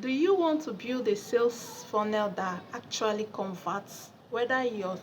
Do you want to build a sales funnel that actually converts, whether you're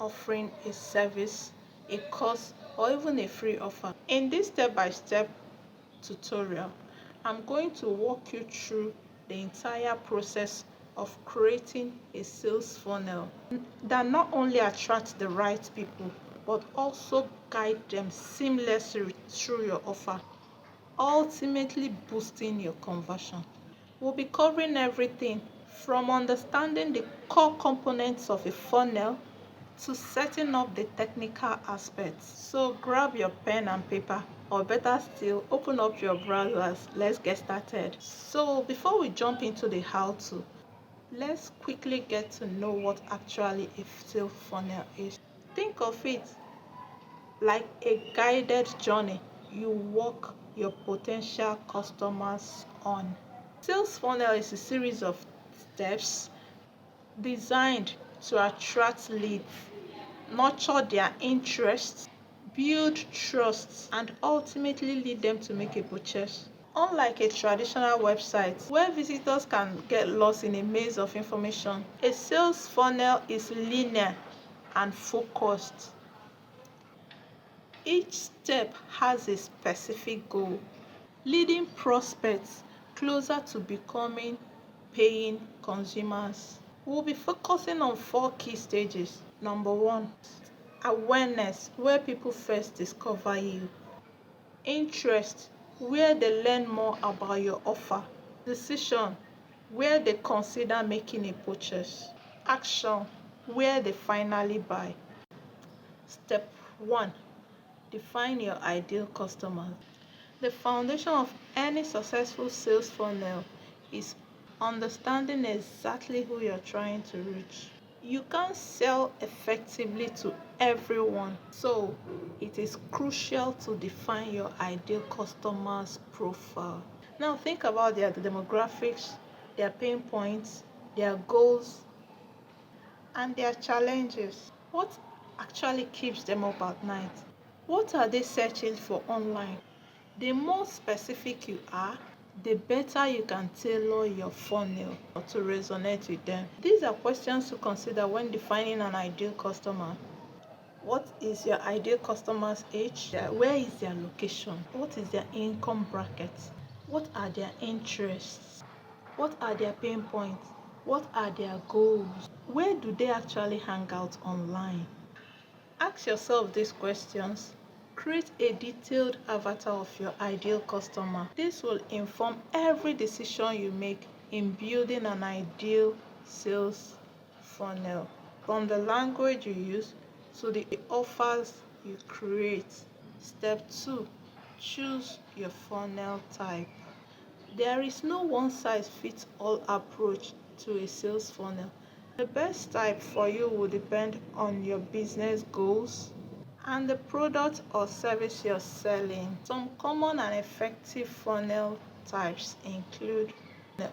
offering a service, a course, or even a free offer? In this step-by-step tutorial, I'm going to walk you through the entire process of creating a sales funnel that not only attracts the right people, but also guide them seamlessly through your offer, ultimately boosting your conversion. We'll be covering everything from understanding the core components of a funnel to setting up the technical aspects. So grab your pen and paper, or better still, open up your browsers. Let's get started. So before we jump into the how-to, let's quickly get to know what actually a sales funnel is. Think of it like a guided journey you walk your potential customers on. Sales funnel is a series of steps designed to attract leads, nurture their interests, build trust, and ultimately lead them to make a purchase. Unlike a traditional website where visitors can get lost in a maze of information, a sales funnel is linear and focused. Each step has a specific goal, leading prospects closer to becoming paying consumers. We'll be focusing on 4 key stages. Number 1, awareness, where people first discover you. Interest, where they learn more about your offer. Decision, where they consider making a purchase. Action, where they finally buy. Step 1, define your ideal customer. The foundation of any successful sales funnel is understanding exactly who you're trying to reach. You can't sell effectively to everyone, so it is crucial to define your ideal customer's profile. Now think about their demographics, their pain points, their goals, and their challenges. What actually keeps them up at night? What are they searching for online? The more specific you are, the better you can tailor your funnel to resonate with them. These are questions to consider when defining an ideal customer. What is your ideal customer's age? Where is their location? What is their income bracket? What are their interests? What are their pain points? What are their goals? Where do they actually hang out online? Ask yourself these questions. Create a detailed avatar of your ideal customer. This will inform every decision you make in building an ideal sales funnel, from the language you use to the offers you create. Step 2, choose your funnel type. There is no one-size-fits-all approach to a sales funnel. The best type for you will depend on your business goals and the product or service you're selling. Some common and effective funnel types include: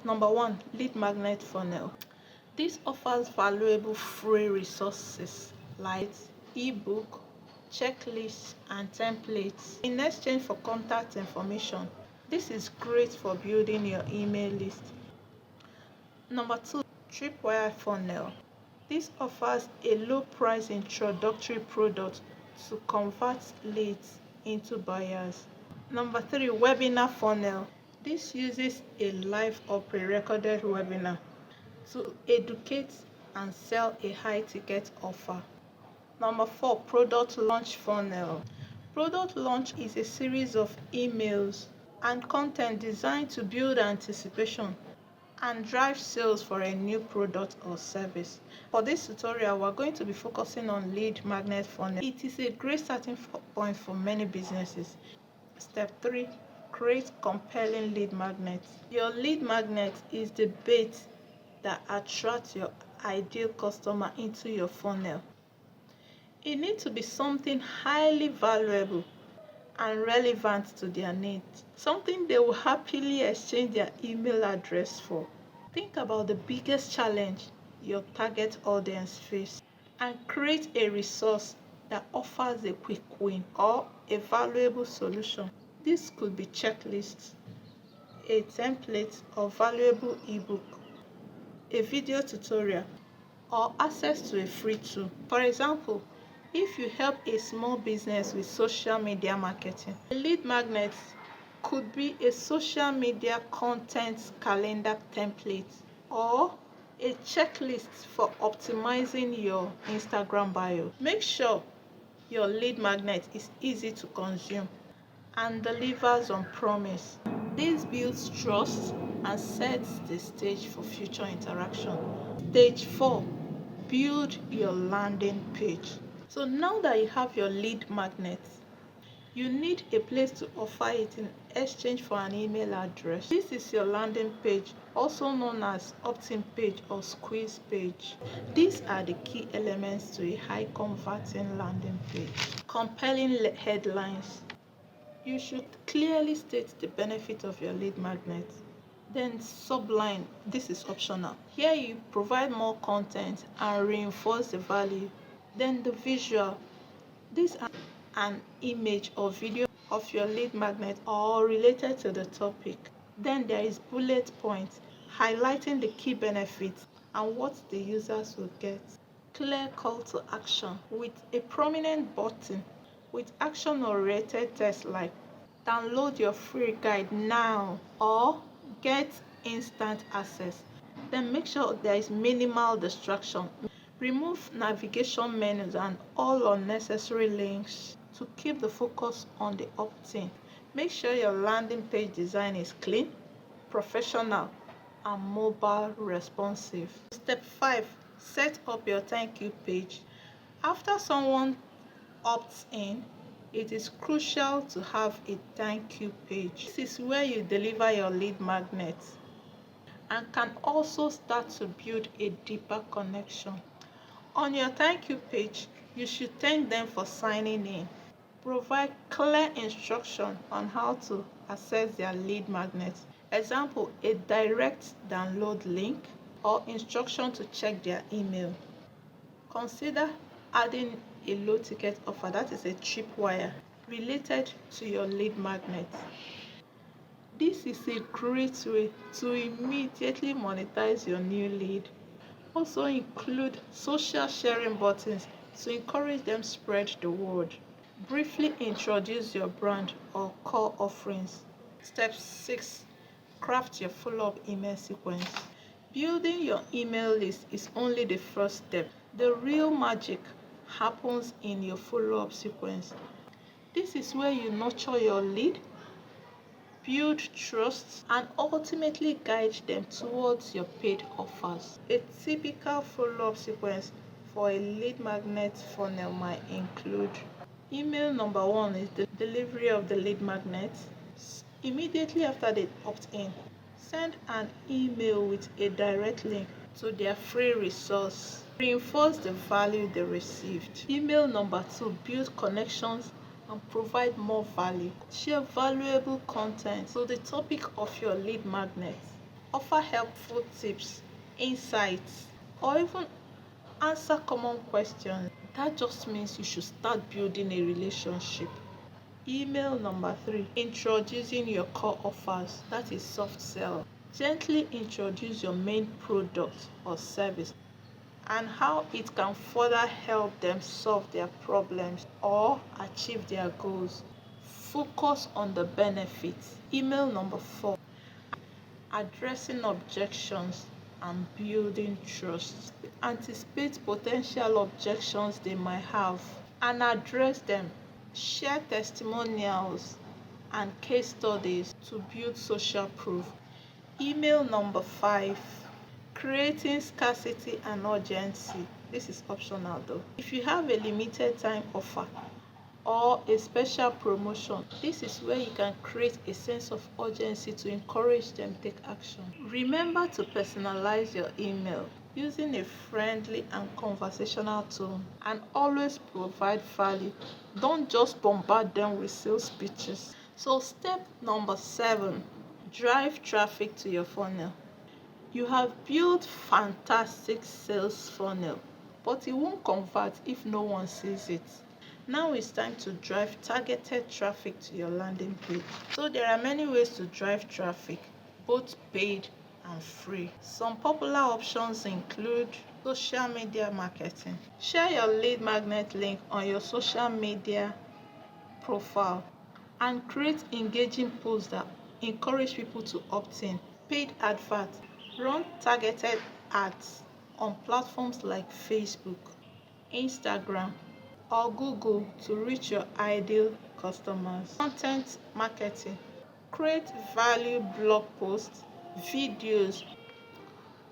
number 1, lead magnet funnel. This offers valuable free resources like ebook, checklists, and templates in exchange for contact information. This is great for building your email list. Number 2, tripwire funnel. This offers a low price introductory product to convert leads into buyers. Number 3, webinar funnel. This uses a live or pre-recorded webinar to educate and sell a high-ticket offer. Number 4, product launch funnel. Product launch is a series of emails and content designed to build anticipation and drive sales for a new product or service. For this tutorial, we're going to be focusing on lead magnet funnel. It is a great starting point for many businesses. Step 3, create compelling lead magnets. Your lead magnet is the bait that attracts your ideal customer into your funnel. It needs to be something highly valuable and relevant to their needs, something they will happily exchange their email address for. Think about the biggest challenge your target audience faces and create a resource that offers a quick win or a valuable solution. This could be checklists, a template or valuable ebook, a video tutorial, or access to a free tool. For example, if you help a small business with social media marketing, a lead magnet could be a social media content calendar template or a checklist for optimizing your Instagram bio. Make sure your lead magnet is easy to consume and delivers on promise. This builds trust and sets the stage for future interaction. Stage 4, build your landing page. So now that you have your lead magnet, you need a place to offer it in exchange for an email address. This is your landing page, also known as opt-in page or squeeze page. These are the key elements to a high converting landing page. Compelling headlines. You should clearly state the benefit of your lead magnet. Then subline, this is optional. Here you provide more content and reinforce the value. Then the visual. This is an image or video of your lead magnet or related to the topic. Then there is bullet points highlighting the key benefits and what the users will get. Clear call to action with a prominent button with action-oriented text like download your free guide now or get instant access. Then make sure there is minimal distraction. Remove navigation menus and all unnecessary links to keep the focus on the opt-in. Make sure your landing page design is clean, professional, and mobile responsive. Step 5, set up your thank you page. After someone opts in, it is crucial to have a thank you page. This is where you deliver your lead magnet and can also start to build a deeper connection. On your thank you page, you should thank them for signing in. Provide clear instruction on how to access their lead magnet. Example, a direct download link or instruction to check their email. Consider adding a low ticket offer, that is a tripwire, related to your lead magnet. This is a great way to immediately monetize your new lead. Also include social sharing buttons to encourage them spread the word. Briefly introduce your brand or core offerings. Step 6, craft your follow-up email sequence. Building your email list is only the first step. The real magic happens in your follow-up sequence. This is where you nurture your lead, build trust, and ultimately guide them towards your paid offers. A typical follow-up sequence for a lead magnet funnel might include: email number 1 is the delivery of the lead magnet. Immediately after they opt in, send an email with a direct link to their free resource. Reinforce the value they received. Email number 2, build connections and provide more value. Share valuable content to the topic of your lead magnet. Offer helpful tips, insights, or even answer common questions. That just means you should start building a relationship. Email number 3, introducing your core offers, that is soft sell. Gently introduce your main product or service and how it can further help them solve their problems or achieve their goals. Focus on the benefits. Email number 4, addressing objections and building trust. Anticipate potential objections they might have and address them. Share testimonials and case studies to build social proof. Email number 5, creating scarcity and urgency. This is optional though. If you have a limited time offer or a special promotion, this is where you can create a sense of urgency to encourage them to take action. Remember to personalize your email using a friendly and conversational tone, and always provide value. Don't just bombard them with sales pitches. So step number 7, drive traffic to your funnel. You have built fantastic sales funnel, but it won't convert if no one sees it. Now it's time to drive targeted traffic to your landing page. So there are many ways to drive traffic. both paid and free. Some popular options include social media marketing. Share your lead magnet link on your social media profile and create engaging posts that encourage people to opt in. Paid adverts. Run targeted ads on platforms like Facebook, Instagram, or Google to reach your ideal customers. Content marketing. Create value blog posts, videos,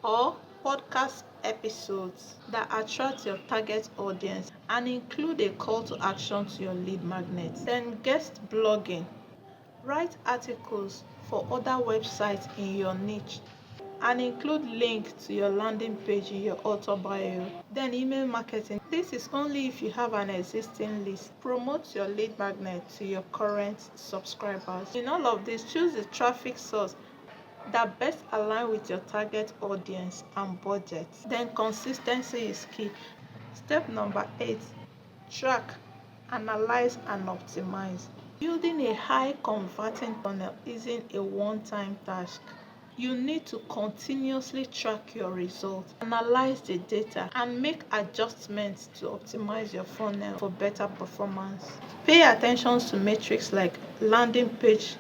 or podcast episodes that attract your target audience and include a call to action to your lead magnet. Then guest blogging. Write articles for other websites in your niche and include links to your landing page in your author bio. Then email marketing. This is only if you have an existing list. Promote your lead magnet to your current subscribers. In all of this, choose the traffic source that best align with your target audience and budget. Then consistency is key. Step number 8, track, analyze, and optimize. Building a high converting funnel isn't a one-time task. You need to continuously track your results, analyze the data, and make adjustments to optimize your funnel for better performance. Pay attention to metrics like landing page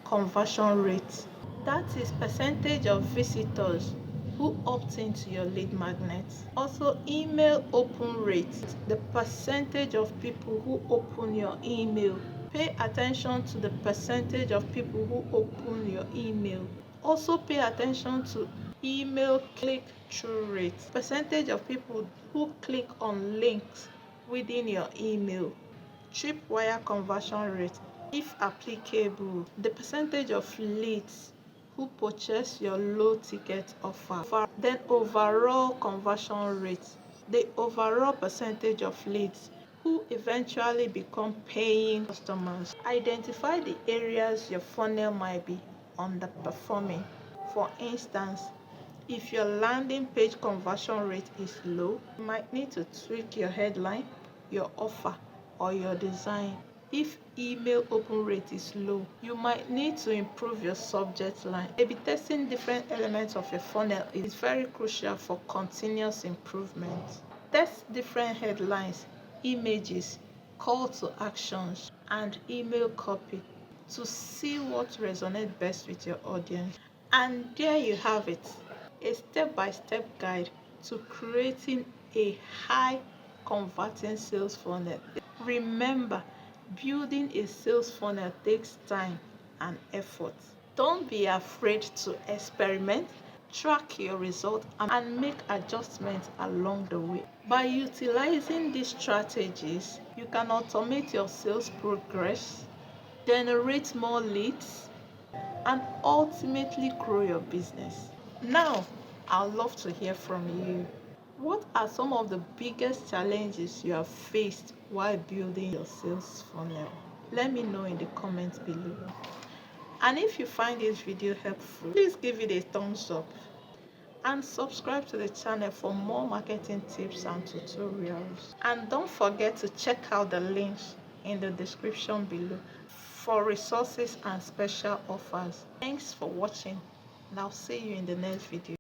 conversion rate. That is percentage of visitors who opt into your lead magnet. Also, email open rate, the percentage of people who open your email. Pay attention to the percentage of people who open your email. Also, pay attention to email click-through rate, percentage of people who click on links within your email. Tripwire conversion rate, if applicable, the percentage of leads who purchase your low ticket offer. Then overall conversion rate, the overall percentage of leads who eventually become paying customers. Identify the areas your funnel might be underperforming. For instance, if your landing page conversion rate is low, you might need to tweak your headline, your offer, or your design. If email open rate is low, you might need to improve your subject line. A/B testing different elements of your funnel is very crucial for continuous improvement. Test different headlines, images, call to actions, and email copy to see what resonates best with your audience. And there you have it, a step-by-step guide to creating a high converting sales funnel. Remember, building a sales funnel takes time and effort. Don't be afraid to experiment, track your results, and make adjustments along the way. By utilizing these strategies, you can automate your sales progress, generate more leads, and ultimately grow your business. Now, I'd love to hear from you. What are some of the biggest challenges you have faced while building your sales funnel? Let me know in the comments below. And if you find this video helpful, please give it a thumbs up and subscribe to the channel for more marketing tips and tutorials. And don't forget to check out the links in the description below for resources and special offers. Thanks for watching, and I'll see you in the next video.